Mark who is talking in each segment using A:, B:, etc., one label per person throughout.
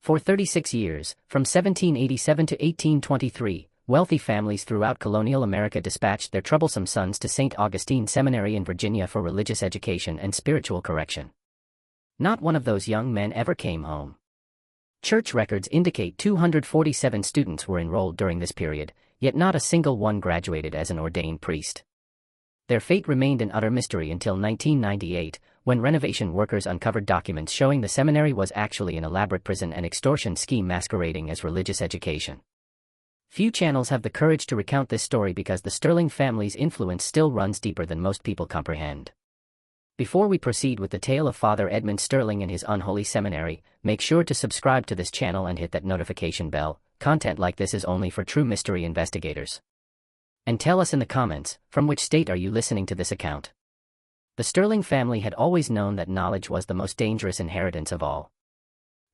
A: For 36 years, from 1787 to 1823, wealthy families throughout colonial America dispatched their troublesome sons to St. Augustine Seminary in Virginia for religious education and spiritual correction. Not one of those young men ever came home. Church records indicate 247 students were enrolled during this period, yet not a single one graduated as an ordained priest. Their fate remained an utter mystery until 1998, when renovation workers uncovered documents showing the seminary was actually an elaborate prison and extortion scheme masquerading as religious education. Few channels have the courage to recount this story because the Sterling family's influence still runs deeper than most people comprehend. Before we proceed with the tale of Father Edmund Sterling and his unholy seminary, make sure to subscribe to this channel and hit that notification bell. Content like this is only for true mystery investigators. And tell us in the comments, from which state are you listening to this account? The Sterling family had always known that knowledge was the most dangerous inheritance of all.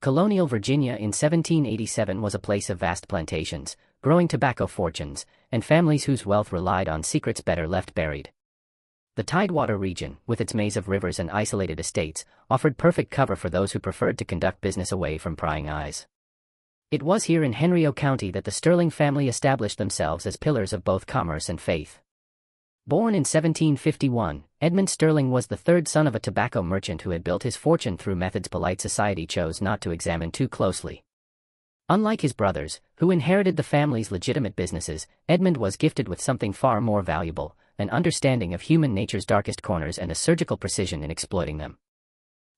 A: Colonial Virginia in 1787 was a place of vast plantations, growing tobacco fortunes, and families whose wealth relied on secrets better left buried. The Tidewater region, with its maze of rivers and isolated estates, offered perfect cover for those who preferred to conduct business away from prying eyes. It was here in Henrico County that the Sterling family established themselves as pillars of both commerce and faith. Born in 1751, Edmund Sterling was the third son of a tobacco merchant who had built his fortune through methods polite society chose not to examine too closely. Unlike his brothers, who inherited the family's legitimate businesses, Edmund was gifted with something far more valuable, an understanding of human nature's darkest corners and a surgical precision in exploiting them.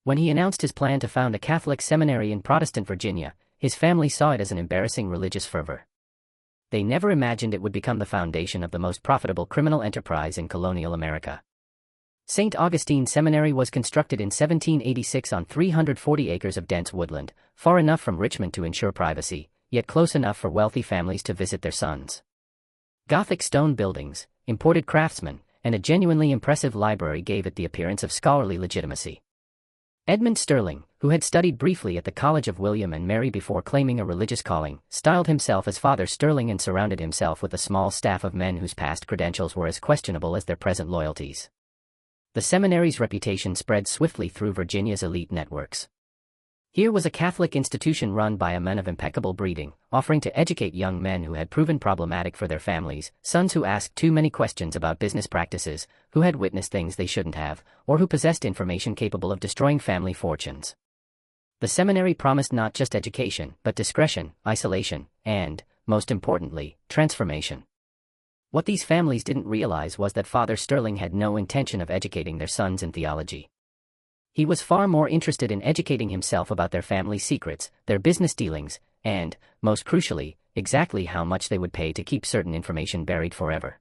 A: When he announced his plan to found a Catholic seminary in Protestant Virginia, his family saw it as an embarrassing religious fervor. They never imagined it would become the foundation of the most profitable criminal enterprise in colonial America. St. Augustine Seminary was constructed in 1786 on 340 acres of dense woodland, far enough from Richmond to ensure privacy, yet close enough for wealthy families to visit their sons. Gothic stone buildings, imported craftsmen, and a genuinely impressive library gave it the appearance of scholarly legitimacy. Edmund Sterling, who had studied briefly at the College of William and Mary before claiming a religious calling, styled himself as Father Sterling and surrounded himself with a small staff of men whose past credentials were as questionable as their present loyalties. The seminary's reputation spread swiftly through Virginia's elite networks. Here was a Catholic institution run by a man of impeccable breeding, offering to educate young men who had proven problematic for their families, sons who asked too many questions about business practices, who had witnessed things they shouldn't have, or who possessed information capable of destroying family fortunes. The seminary promised not just education, but discretion, isolation, and, most importantly, transformation. What these families didn't realize was that Father Sterling had no intention of educating their sons in theology. He was far more interested in educating himself about their family secrets, their business dealings, and, most crucially, exactly how much they would pay to keep certain information buried forever.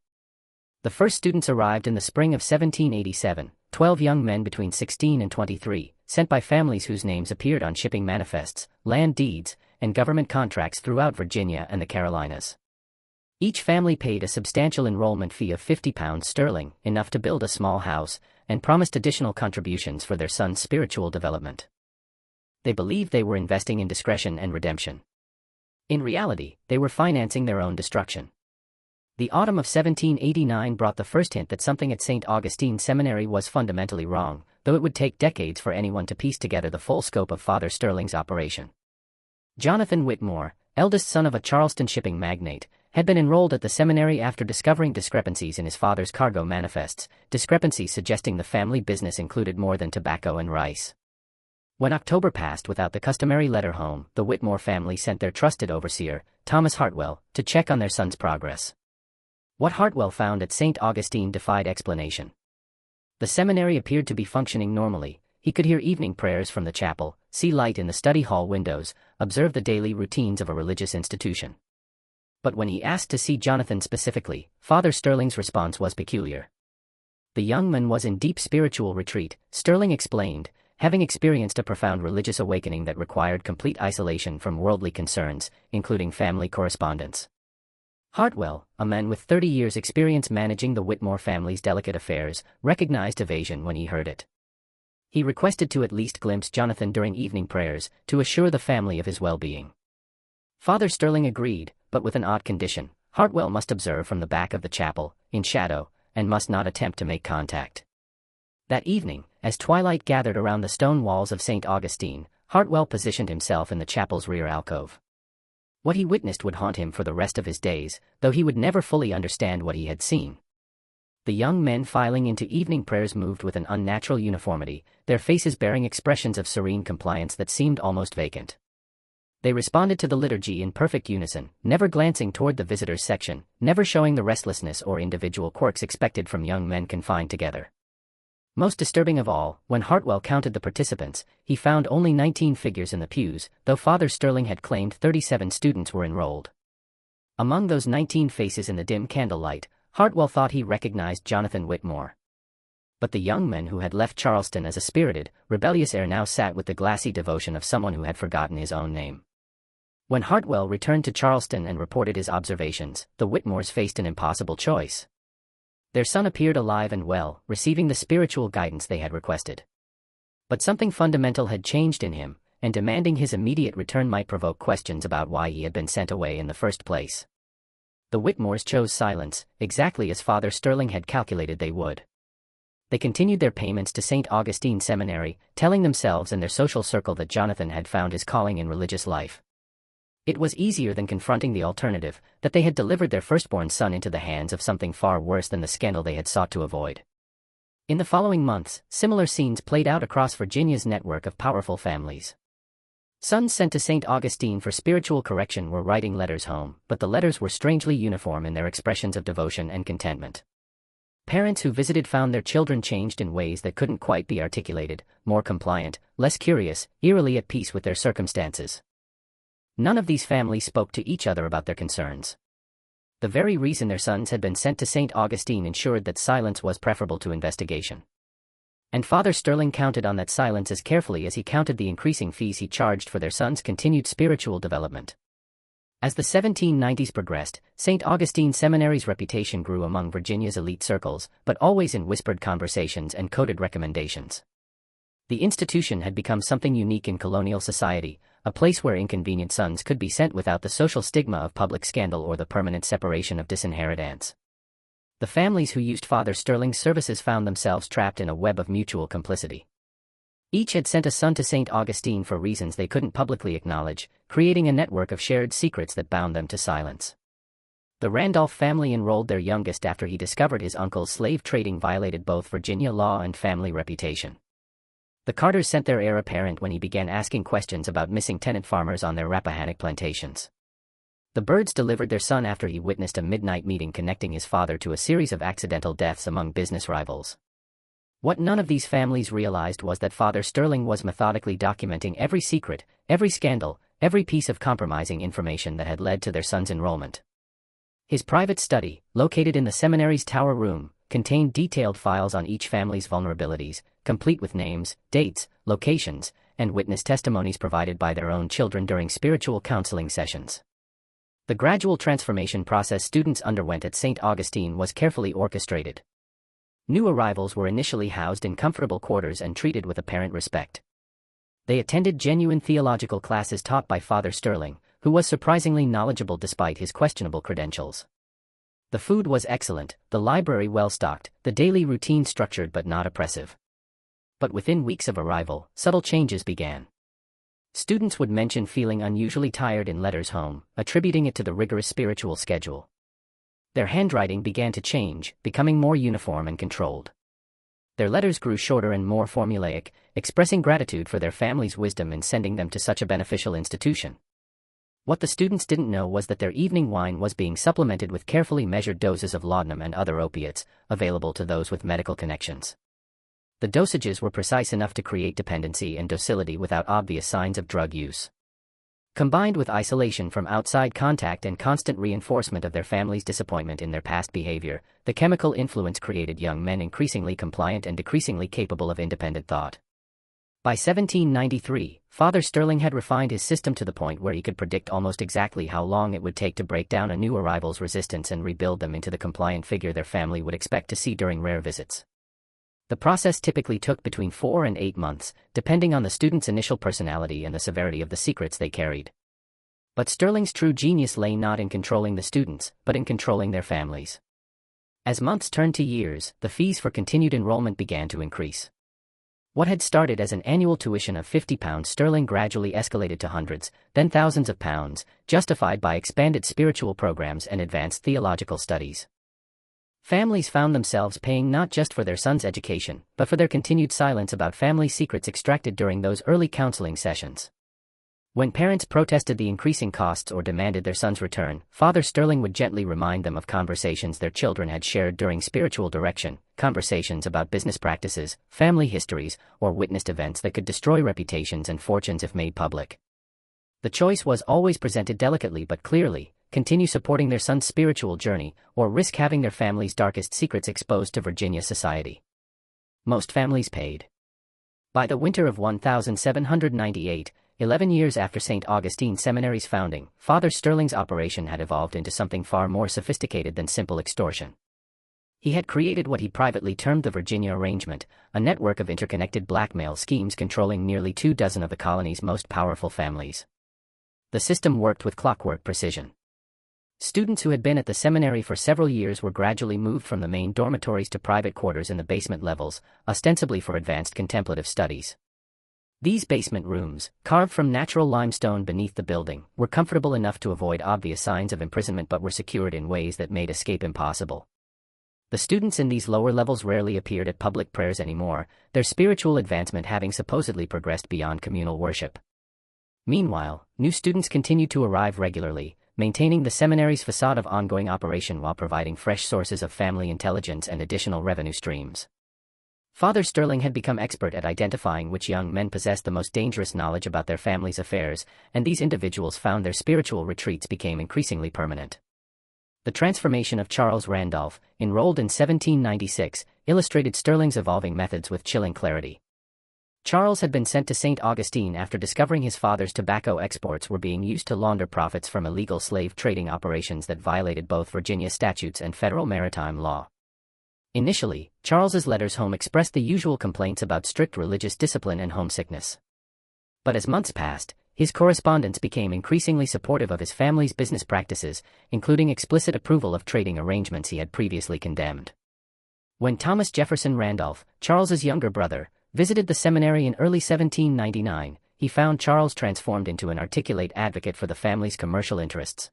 A: The first students arrived in the spring of 1787, 12 young men between 16 and 23, sent by families whose names appeared on shipping manifests, land deeds, and government contracts throughout Virginia and the Carolinas. Each family paid a substantial enrollment fee of £50 enough to build a small house, and promised additional contributions for their son's spiritual development. They believed they were investing in discretion and redemption. In reality, they were financing their own destruction. The autumn of 1789 brought the first hint that something at St. Augustine Seminary was fundamentally wrong, though it would take decades for anyone to piece together the full scope of Father Sterling's operation. Jonathan Whitmore, eldest son of a Charleston shipping magnate, had been enrolled at the seminary after discovering discrepancies in his father's cargo manifests, discrepancies suggesting the family business included more than tobacco and rice. When October passed without the customary letter home, the Whitmore family sent their trusted overseer, Thomas Hartwell, to check on their son's progress. What Hartwell found at St. Augustine defied explanation. The seminary appeared to be functioning normally. He could hear evening prayers from the chapel, see light in the study hall windows, observe the daily routines of a religious institution. But when he asked to see Jonathan specifically, Father Sterling's response was peculiar. The young man was in deep spiritual retreat, Sterling explained, having experienced a profound religious awakening that required complete isolation from worldly concerns, including family correspondence. Hartwell, a man with 30 years' experience managing the Whitmore family's delicate affairs, recognized evasion when he heard it. He requested to at least glimpse Jonathan during evening prayers, to assure the family of his well-being. Father Sterling agreed, but with an odd condition: Hartwell must observe from the back of the chapel, in shadow, and must not attempt to make contact. That evening, as twilight gathered around the stone walls of St. Augustine, Hartwell positioned himself in the chapel's rear alcove. What he witnessed would haunt him for the rest of his days, though he would never fully understand what he had seen. The young men filing into evening prayers moved with an unnatural uniformity, their faces bearing expressions of serene compliance that seemed almost vacant. They responded to the liturgy in perfect unison, never glancing toward the visitors' section, never showing the restlessness or individual quirks expected from young men confined together. Most disturbing of all, when Hartwell counted the participants, he found only 19 figures in the pews, though Father Sterling had claimed 37 students were enrolled. Among those 19 faces in the dim candlelight, Hartwell thought he recognized Jonathan Whitmore. But the young men who had left Charleston as a spirited, rebellious heir now sat with the glassy devotion of someone who had forgotten his own name. When Hartwell returned to Charleston and reported his observations, the Whitmores faced an impossible choice. Their son appeared alive and well, receiving the spiritual guidance they had requested. But something fundamental had changed in him, and demanding his immediate return might provoke questions about why he had been sent away in the first place. The Whitmores chose silence, exactly as Father Sterling had calculated they would. They continued their payments to St. Augustine Seminary, telling themselves and their social circle that Jonathan had found his calling in religious life. It was easier than confronting the alternative, that they had delivered their firstborn son into the hands of something far worse than the scandal they had sought to avoid. In the following months, similar scenes played out across Virginia's network of powerful families. Sons sent to St. Augustine for spiritual correction were writing letters home, but the letters were strangely uniform in their expressions of devotion and contentment. Parents who visited found their children changed in ways that couldn't quite be articulated, more compliant, less curious, eerily at peace with their circumstances. None of these families spoke to each other about their concerns. The very reason their sons had been sent to St. Augustine ensured that silence was preferable to investigation. And Father Sterling counted on that silence as carefully as he counted the increasing fees he charged for their sons' continued spiritual development. As the 1790s progressed, St. Augustine Seminary's reputation grew among Virginia's elite circles, but always in whispered conversations and coded recommendations. The institution had become something unique in colonial society, a place where inconvenient sons could be sent without the social stigma of public scandal or the permanent separation of disinherited aunts. The families who used Father Sterling's services found themselves trapped in a web of mutual complicity. Each had sent a son to St. Augustine for reasons they couldn't publicly acknowledge, creating a network of shared secrets that bound them to silence. The Randolph family enrolled their youngest after he discovered his uncle's slave trading violated both Virginia law and family reputation. The Carters sent their heir apparent when he began asking questions about missing tenant farmers on their Rappahannock plantations. The Byrds delivered their son after he witnessed a midnight meeting connecting his father to a series of accidental deaths among business rivals. What none of these families realized was that Father Sterling was methodically documenting every secret, every scandal, every piece of compromising information that had led to their son's enrollment. His private study, located in the seminary's tower room, contained detailed files on each family's vulnerabilities, complete with names, dates, locations, and witness testimonies provided by their own children during spiritual counseling sessions. The gradual transformation process students underwent at St. Augustine was carefully orchestrated. New arrivals were initially housed in comfortable quarters and treated with apparent respect. They attended genuine theological classes taught by Father Sterling, who was surprisingly knowledgeable despite his questionable credentials. The food was excellent, the library well-stocked, the daily routine structured but not oppressive. But within weeks of arrival, subtle changes began. Students would mention feeling unusually tired in letters home, attributing it to the rigorous spiritual schedule. Their handwriting began to change, becoming more uniform and controlled. Their letters grew shorter and more formulaic, expressing gratitude for their family's wisdom in sending them to such a beneficial institution. What the students didn't know was that their evening wine was being supplemented with carefully measured doses of laudanum and other opiates, available to those with medical connections. The dosages were precise enough to create dependency and docility without obvious signs of drug use. Combined with isolation from outside contact and constant reinforcement of their family's disappointment in their past behavior, the chemical influence created young men increasingly compliant and decreasingly capable of independent thought. By 1793, Father Sterling had refined his system to the point where he could predict almost exactly how long it would take to break down a new arrival's resistance and rebuild them into the compliant figure their family would expect to see during rare visits. The process typically took between 4 and 8 months, depending on the student's initial personality and the severity of the secrets they carried. But Sterling's true genius lay not in controlling the students, but in controlling their families. As months turned to years, the fees for continued enrollment began to increase. What had started as an annual tuition of £50 sterling gradually escalated to hundreds, then thousands of pounds, justified by expanded spiritual programs and advanced theological studies. Families found themselves paying not just for their sons' education, but for their continued silence about family secrets extracted during those early counseling sessions. When parents protested the increasing costs or demanded their son's return, Father Sterling would gently remind them of conversations their children had shared during spiritual direction, conversations about business practices, family histories, or witnessed events that could destroy reputations and fortunes if made public. The choice was always presented delicately but clearly: continue supporting their son's spiritual journey, or risk having their family's darkest secrets exposed to Virginia society. Most families paid. By the winter of 1798, 11 years after St. Augustine Seminary's founding, Father Sterling's operation had evolved into something far more sophisticated than simple extortion. He had created what he privately termed the Virginia Arrangement, a network of interconnected blackmail schemes controlling nearly 24 of the colony's most powerful families. The system worked with clockwork precision. Students who had been at the seminary for several years were gradually moved from the main dormitories to private quarters in the basement levels, ostensibly for advanced contemplative studies. These basement rooms, carved from natural limestone beneath the building, were comfortable enough to avoid obvious signs of imprisonment but were secured in ways that made escape impossible. The students in these lower levels rarely appeared at public prayers anymore, their spiritual advancement having supposedly progressed beyond communal worship. Meanwhile, new students continued to arrive regularly, maintaining the seminary's facade of ongoing operation while providing fresh sources of family intelligence and additional revenue streams. Father Sterling had become expert at identifying which young men possessed the most dangerous knowledge about their family's affairs, and these individuals found their spiritual retreats became increasingly permanent. The transformation of Charles Randolph, enrolled in 1796, illustrated Sterling's evolving methods with chilling clarity. Charles had been sent to St. Augustine after discovering his father's tobacco exports were being used to launder profits from illegal slave trading operations that violated both Virginia statutes and federal maritime law. Initially, Charles's letters home expressed the usual complaints about strict religious discipline and homesickness. But as months passed, his correspondence became increasingly supportive of his family's business practices, including explicit approval of trading arrangements he had previously condemned. When Thomas Jefferson Randolph, Charles's younger brother, visited the seminary in early 1799, he found Charles transformed into an articulate advocate for the family's commercial interests.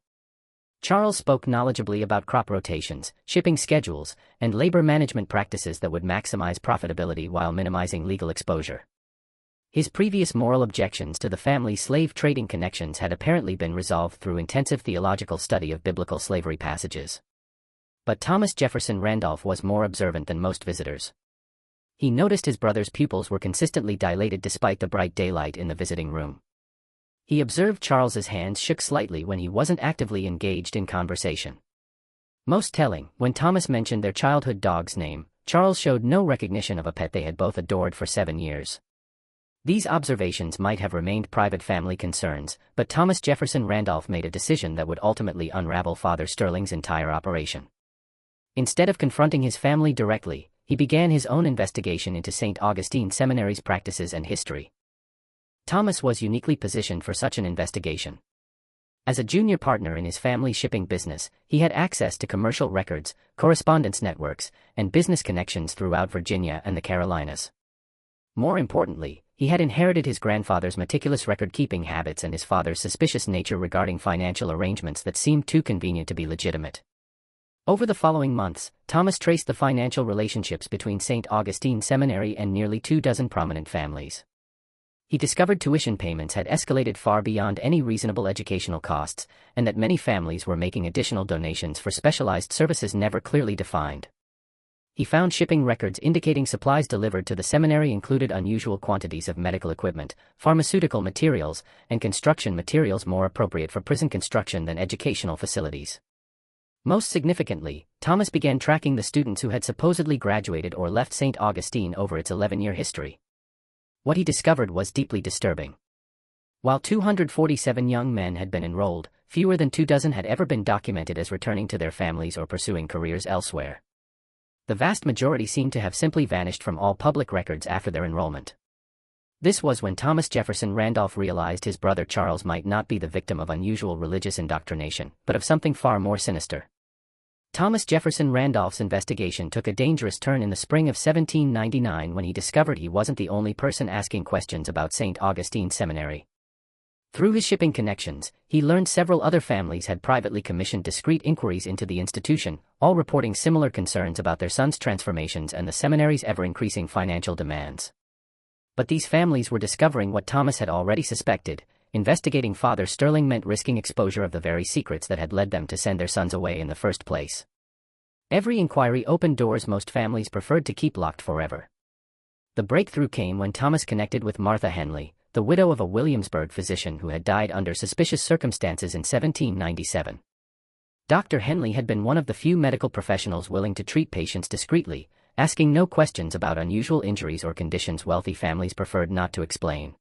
A: Charles spoke knowledgeably about crop rotations, shipping schedules, and labor management practices that would maximize profitability while minimizing legal exposure. His previous moral objections to the family's slave trading connections had apparently been resolved through intensive theological study of biblical slavery passages. But Thomas Jefferson Randolph was more observant than most visitors. He noticed his brother's pupils were consistently dilated despite the bright daylight in the visiting room. He observed Charles's hands shook slightly when he wasn't actively engaged in conversation. Most telling, when Thomas mentioned their childhood dog's name, Charles showed no recognition of a pet they had both adored for 7 years. These observations might have remained private family concerns, but Thomas Jefferson Randolph made a decision that would ultimately unravel Father Sterling's entire operation. Instead of confronting his family directly, he began his own investigation into St. Augustine Seminary's practices and history. Thomas was uniquely positioned for such an investigation. As a junior partner in his family shipping business, he had access to commercial records, correspondence networks, and business connections throughout Virginia and the Carolinas. More importantly, he had inherited his grandfather's meticulous record-keeping habits and his father's suspicious nature regarding financial arrangements that seemed too convenient to be legitimate. Over the following months, Thomas traced the financial relationships between St. Augustine Seminary and nearly 24 prominent families. He discovered tuition payments had escalated far beyond any reasonable educational costs, and that many families were making additional donations for specialized services never clearly defined. He found shipping records indicating supplies delivered to the seminary included unusual quantities of medical equipment, pharmaceutical materials, and construction materials more appropriate for prison construction than educational facilities. Most significantly, Thomas began tracking the students who had supposedly graduated or left St. Augustine over its 11-year history. What he discovered was deeply disturbing. While 247 young men had been enrolled, fewer than 24 had ever been documented as returning to their families or pursuing careers elsewhere. The vast majority seemed to have simply vanished from all public records after their enrollment. This was when Thomas Jefferson Randolph realized his brother Charles might not be the victim of unusual religious indoctrination, but of something far more sinister. Thomas Jefferson Randolph's investigation took a dangerous turn in the spring of 1799 when he discovered he wasn't the only person asking questions about St. Augustine Seminary. Through his shipping connections, he learned several other families had privately commissioned discreet inquiries into the institution, all reporting similar concerns about their sons' transformations and the seminary's ever-increasing financial demands. But these families were discovering what Thomas had already suspected. Investigating Father Sterling meant risking exposure of the very secrets that had led them to send their sons away in the first place. Every inquiry opened doors most families preferred to keep locked forever. The breakthrough came when Thomas connected with Martha Henley, the widow of a Williamsburg physician who had died under suspicious circumstances in 1797. Dr. Henley had been one of the few medical professionals willing to treat patients discreetly, asking no questions about unusual injuries or conditions wealthy families preferred not to explain.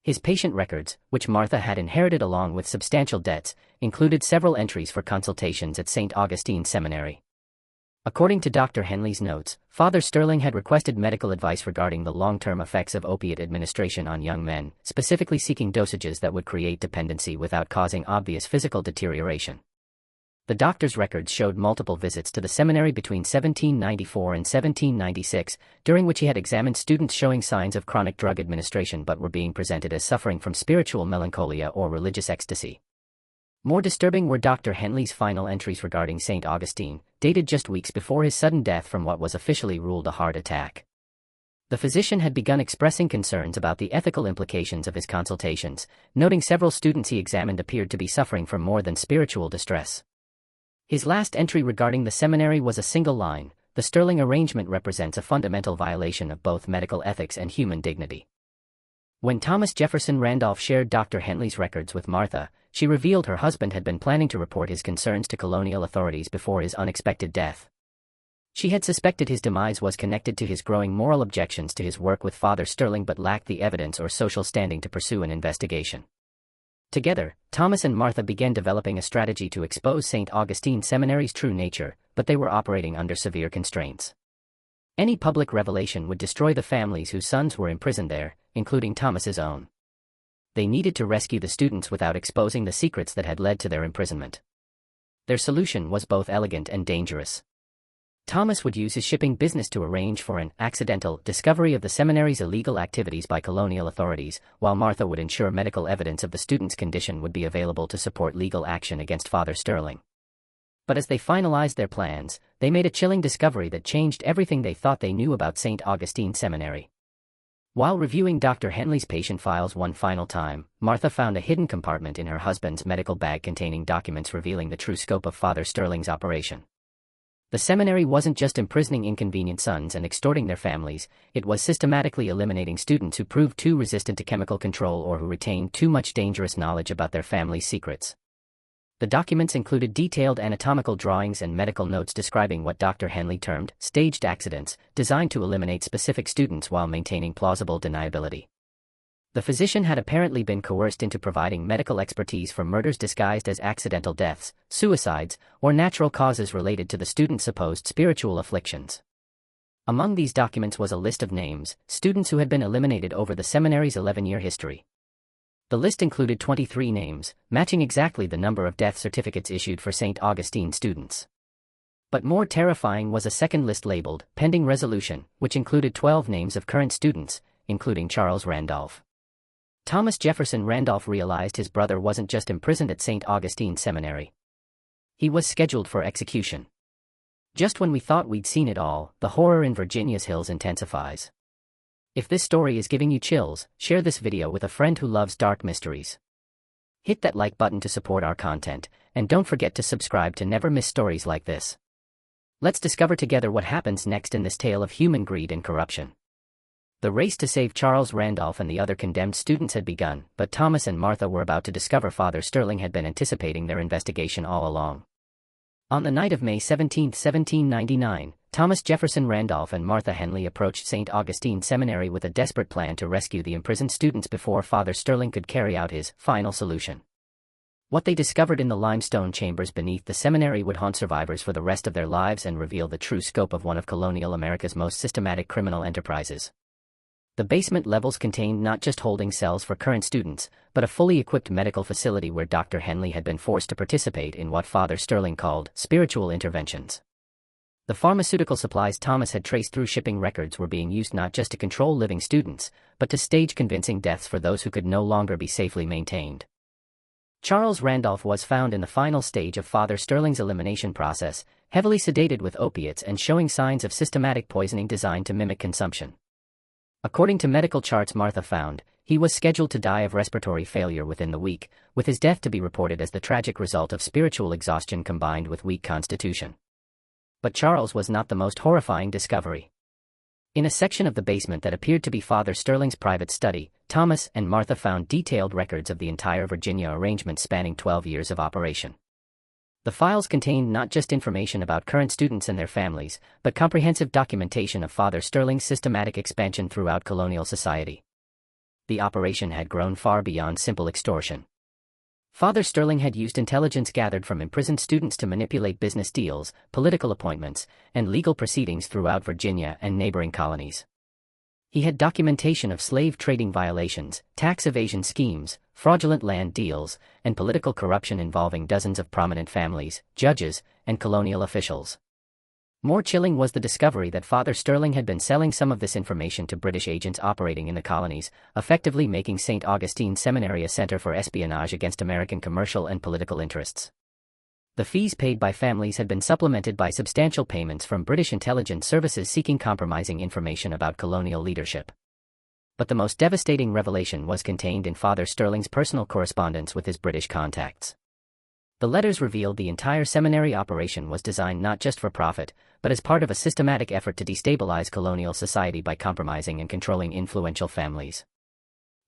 A: His patient records, which Martha had inherited along with substantial debts, included several entries for consultations at St. Augustine Seminary. According to Dr. Henley's notes, Father Sterling had requested medical advice regarding the long-term effects of opiate administration on young men, specifically seeking dosages that would create dependency without causing obvious physical deterioration. The doctor's records showed multiple visits to the seminary between 1794 and 1796, during which he had examined students showing signs of chronic drug administration but were being presented as suffering from spiritual melancholia or religious ecstasy. More disturbing were Dr. Henley's final entries regarding St. Augustine, dated just weeks before his sudden death from what was officially ruled a heart attack. The physician had begun expressing concerns about the ethical implications of his consultations, noting several students he examined appeared to be suffering from more than spiritual distress. His last entry regarding the seminary was a single line: "The Sterling arrangement represents a fundamental violation of both medical ethics and human dignity." When Thomas Jefferson Randolph shared Dr. Henley's records with Martha, she revealed her husband had been planning to report his concerns to colonial authorities before his unexpected death. She had suspected his demise was connected to his growing moral objections to his work with Father Sterling but lacked the evidence or social standing to pursue an investigation. Together, Thomas and Martha began developing a strategy to expose St. Augustine Seminary's true nature, but they were operating under severe constraints. Any public revelation would destroy the families whose sons were imprisoned there, including Thomas's own. They needed to rescue the students without exposing the secrets that had led to their imprisonment. Their solution was both elegant and dangerous. Thomas would use his shipping business to arrange for an accidental discovery of the seminary's illegal activities by colonial authorities, while Martha would ensure medical evidence of the student's condition would be available to support legal action against Father Sterling. But as they finalized their plans, they made a chilling discovery that changed everything they thought they knew about St. Augustine Seminary. While reviewing Dr. Henley's patient files one final time, Martha found a hidden compartment in her husband's medical bag containing documents revealing the true scope of Father Sterling's operation. The seminary wasn't just imprisoning inconvenient sons and extorting their families, it was systematically eliminating students who proved too resistant to chemical control or who retained too much dangerous knowledge about their family's secrets. The documents included detailed anatomical drawings and medical notes describing what Dr. Henley termed staged accidents, designed to eliminate specific students while maintaining plausible deniability. The physician had apparently been coerced into providing medical expertise for murders disguised as accidental deaths, suicides, or natural causes related to the student's supposed spiritual afflictions. Among these documents was a list of names, students who had been eliminated over the seminary's 11-year history. The list included 23 names, matching exactly the number of death certificates issued for St. Augustine students. But more terrifying was a second list labeled "Pending Resolution," which included 12 names of current students, including Charles Randolph. Thomas Jefferson Randolph realized his brother wasn't just imprisoned at St. Augustine Seminary. He was scheduled for execution. Just when we thought we'd seen it all, the horror in Virginia's hills intensifies. If this story is giving you chills, share this video with a friend who loves dark mysteries. Hit that like button to support our content, and don't forget to subscribe to never miss stories like this. Let's discover together what happens next in this tale of human greed and corruption. The race to save Charles Randolph and the other condemned students had begun, but Thomas and Martha were about to discover Father Sterling had been anticipating their investigation all along. On the night of May 17, 1799, Thomas Jefferson Randolph and Martha Henley approached St. Augustine Seminary with a desperate plan to rescue the imprisoned students before Father Sterling could carry out his final solution. What they discovered in the limestone chambers beneath the seminary would haunt survivors for the rest of their lives and reveal the true scope of one of colonial America's most systematic criminal enterprises. The basement levels contained not just holding cells for current students, but a fully equipped medical facility where Dr. Henley had been forced to participate in what Father Sterling called spiritual interventions. The pharmaceutical supplies Thomas had traced through shipping records were being used not just to control living students, but to stage convincing deaths for those who could no longer be safely maintained. Charles Randolph was found in the final stage of Father Sterling's elimination process, heavily sedated with opiates and showing signs of systematic poisoning designed to mimic consumption. According to medical charts Martha found, he was scheduled to die of respiratory failure within the week, with his death to be reported as the tragic result of spiritual exhaustion combined with weak constitution. But Charles was not the most horrifying discovery. In a section of the basement that appeared to be Father Sterling's private study, Thomas and Martha found detailed records of the entire Virginia arrangement spanning 12 years of operation. The files contained not just information about current students and their families, but comprehensive documentation of Father Sterling's systematic expansion throughout colonial society. The operation had grown far beyond simple extortion. Father Sterling had used intelligence gathered from imprisoned students to manipulate business deals, political appointments, and legal proceedings throughout Virginia and neighboring colonies. He had documentation of slave trading violations, tax evasion schemes, fraudulent land deals, and political corruption involving dozens of prominent families, judges, and colonial officials. More chilling was the discovery that Father Sterling had been selling some of this information to British agents operating in the colonies, effectively making St. Augustine Seminary a center for espionage against American commercial and political interests. The fees paid by families had been supplemented by substantial payments from British intelligence services seeking compromising information about colonial leadership. But the most devastating revelation was contained in Father Sterling's personal correspondence with his British contacts. The letters revealed the entire seminary operation was designed not just for profit, but as part of a systematic effort to destabilize colonial society by compromising and controlling influential families.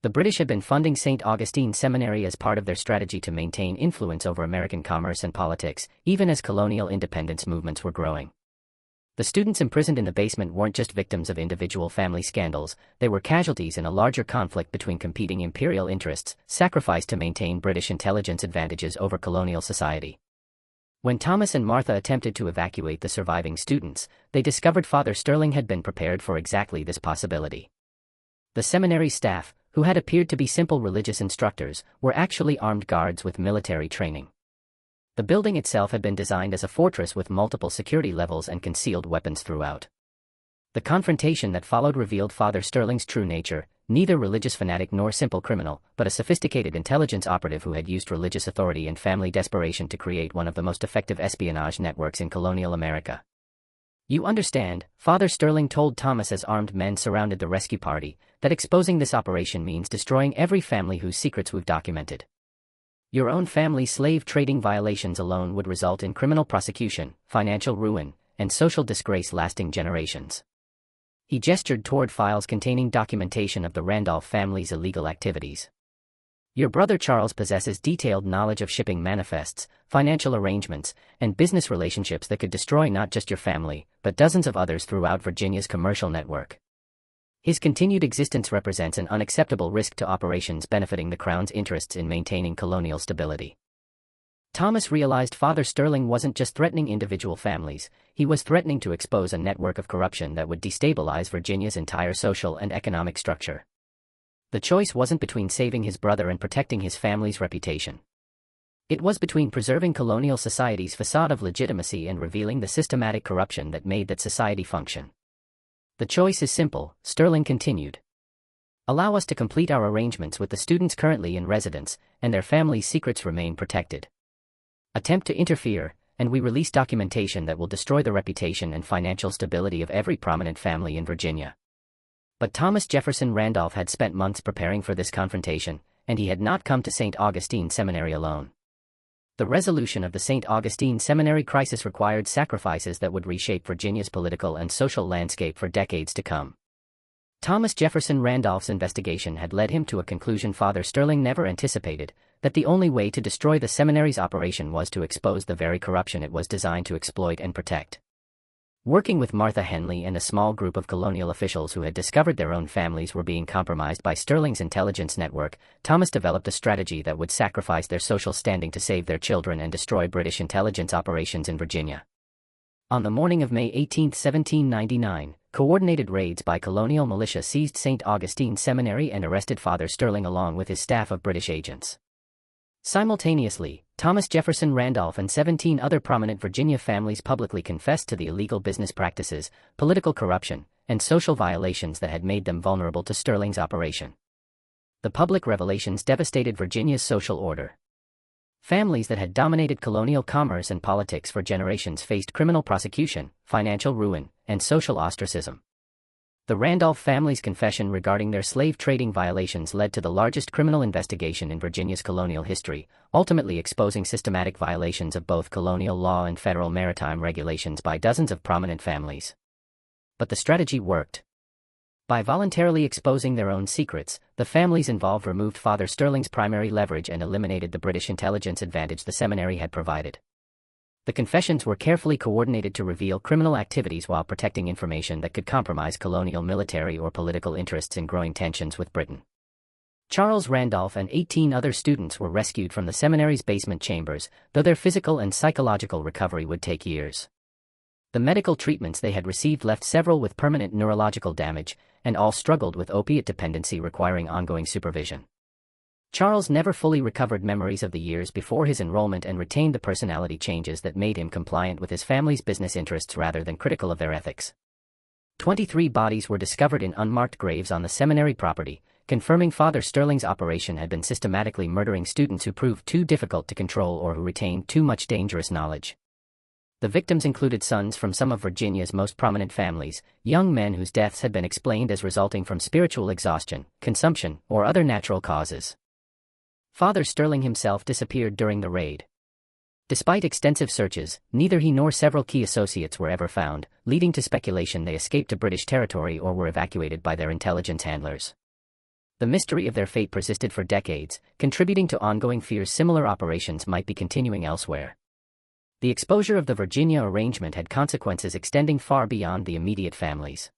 A: The British had been funding St. Augustine Seminary as part of their strategy to maintain influence over American commerce and politics, even as colonial independence movements were growing. The students imprisoned in the basement weren't just victims of individual family scandals, they were casualties in a larger conflict between competing imperial interests, sacrificed to maintain British intelligence advantages over colonial society. When Thomas and Martha attempted to evacuate the surviving students, they discovered Father Sterling had been prepared for exactly this possibility. The seminary staff, who had appeared to be simple religious instructors, were actually armed guards with military training. The building itself had been designed as a fortress with multiple security levels and concealed weapons throughout. The confrontation that followed revealed Father Sterling's true nature, neither religious fanatic nor simple criminal, but a sophisticated intelligence operative who had used religious authority and family desperation to create one of the most effective espionage networks in colonial America. "You understand," Father Sterling told Thomas as armed men surrounded the rescue party, "that exposing this operation means destroying every family whose secrets we've documented. Your own family's slave trading violations alone would result in criminal prosecution, financial ruin, and social disgrace lasting generations." He gestured toward files containing documentation of the Randolph family's illegal activities. "Your brother Charles possesses detailed knowledge of shipping manifests, financial arrangements, and business relationships that could destroy not just your family, but dozens of others throughout Virginia's commercial network. His continued existence represents an unacceptable risk to operations benefiting the Crown's interests in maintaining colonial stability." Thomas realized Father Sterling wasn't just threatening individual families, he was threatening to expose a network of corruption that would destabilize Virginia's entire social and economic structure. The choice wasn't between saving his brother and protecting his family's reputation. It was between preserving colonial society's facade of legitimacy and revealing the systematic corruption that made that society function. "The choice is simple," Sterling continued. "Allow us to complete our arrangements with the students currently in residence, and their families' secrets remain protected. Attempt to interfere, and we release documentation that will destroy the reputation and financial stability of every prominent family in Virginia." But Thomas Jefferson Randolph had spent months preparing for this confrontation, and he had not come to St. Augustine Seminary alone. The resolution of the St. Augustine Seminary crisis required sacrifices that would reshape Virginia's political and social landscape for decades to come. Thomas Jefferson Randolph's investigation had led him to a conclusion Father Sterling never anticipated, that the only way to destroy the seminary's operation was to expose the very corruption it was designed to exploit and protect. Working with Martha Henley and a small group of colonial officials who had discovered their own families were being compromised by Sterling's intelligence network, Thomas developed a strategy that would sacrifice their social standing to save their children and destroy British intelligence operations in Virginia. On the morning of May 18, 1799, coordinated raids by Colonial militia seized St. Augustine Seminary and arrested Father Sterling along with his staff of British agents. Simultaneously, Thomas Jefferson Randolph and 17 other prominent Virginia families publicly confessed to the illegal business practices, political corruption, and social violations that had made them vulnerable to Sterling's operation. The public revelations devastated Virginia's social order. Families that had dominated colonial commerce and politics for generations faced criminal prosecution, financial ruin, and social ostracism. The Randolph family's confession regarding their slave trading violations led to the largest criminal investigation in Virginia's colonial history, ultimately exposing systematic violations of both colonial law and federal maritime regulations by dozens of prominent families. But the strategy worked. By voluntarily exposing their own secrets, the families involved removed Father Sterling's primary leverage and eliminated the British intelligence advantage the seminary had provided. The confessions were carefully coordinated to reveal criminal activities while protecting information that could compromise colonial military or political interests in growing tensions with Britain. Charles Randolph and 18 other students were rescued from the seminary's basement chambers, though their physical and psychological recovery would take years. The medical treatments they had received left several with permanent neurological damage, and all struggled with opiate dependency requiring ongoing supervision. Charles never fully recovered memories of the years before his enrollment and retained the personality changes that made him compliant with his family's business interests rather than critical of their ethics. 23 bodies were discovered in unmarked graves on the seminary property, confirming Father Sterling's operation had been systematically murdering students who proved too difficult to control or who retained too much dangerous knowledge. The victims included sons from some of Virginia's most prominent families, young men whose deaths had been explained as resulting from spiritual exhaustion, consumption, or other natural causes. Father Sterling himself disappeared during the raid. Despite extensive searches, neither he nor several key associates were ever found, leading to speculation they escaped to British territory or were evacuated by their intelligence handlers. The mystery of their fate persisted for decades, contributing to ongoing fears similar operations might be continuing elsewhere. The exposure of the Virginia arrangement had consequences extending far beyond the immediate families.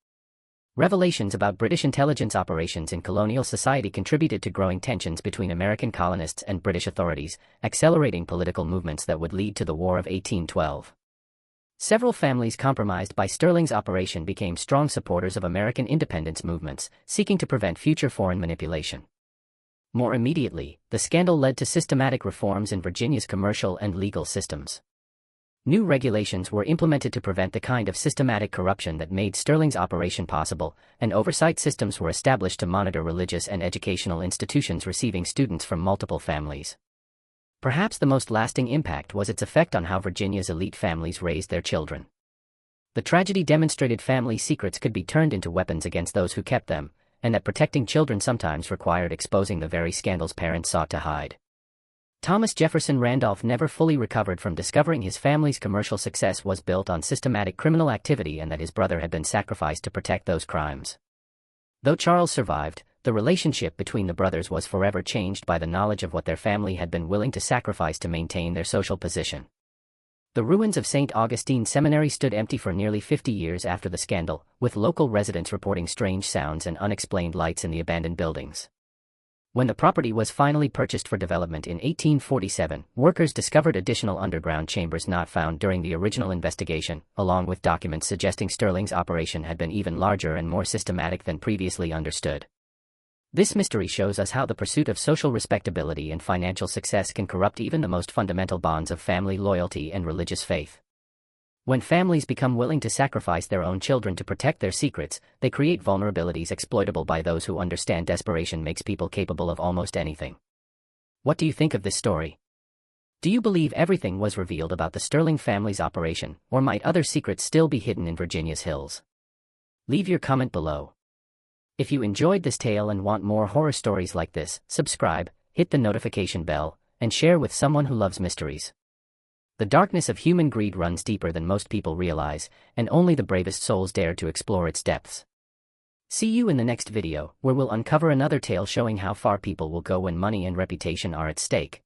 A: Revelations about British intelligence operations in colonial society contributed to growing tensions between American colonists and British authorities, accelerating political movements that would lead to the War of 1812. Several families compromised by Sterling's operation became strong supporters of American independence movements, seeking to prevent future foreign manipulation. More immediately, the scandal led to systematic reforms in Virginia's commercial and legal systems. New regulations were implemented to prevent the kind of systematic corruption that made Sterling's operation possible, and oversight systems were established to monitor religious and educational institutions receiving students from multiple families. Perhaps the most lasting impact was its effect on how Virginia's elite families raised their children. The tragedy demonstrated family secrets could be turned into weapons against those who kept them, and that protecting children sometimes required exposing the very scandals parents sought to hide. Thomas Jefferson Randolph never fully recovered from discovering his family's commercial success was built on systematic criminal activity and that his brother had been sacrificed to protect those crimes. Though Charles survived, the relationship between the brothers was forever changed by the knowledge of what their family had been willing to sacrifice to maintain their social position. The ruins of St. Augustine Seminary stood empty for nearly 50 years after the scandal, with local residents reporting strange sounds and unexplained lights in the abandoned buildings. When the property was finally purchased for development in 1847, workers discovered additional underground chambers not found during the original investigation, along with documents suggesting Sterling's operation had been even larger and more systematic than previously understood. This mystery shows us how the pursuit of social respectability and financial success can corrupt even the most fundamental bonds of family loyalty and religious faith. When families become willing to sacrifice their own children to protect their secrets, they create vulnerabilities exploitable by those who understand desperation makes people capable of almost anything. What do you think of this story? Do you believe everything was revealed about the Sterling family's operation, or might other secrets still be hidden in Virginia's hills? Leave your comment below. If you enjoyed this tale and want more horror stories like this, subscribe, hit the notification bell, and share with someone who loves mysteries. The darkness of human greed runs deeper than most people realize, and only the bravest souls dare to explore its depths. See you in the next video, where we'll uncover another tale showing how far people will go when money and reputation are at stake.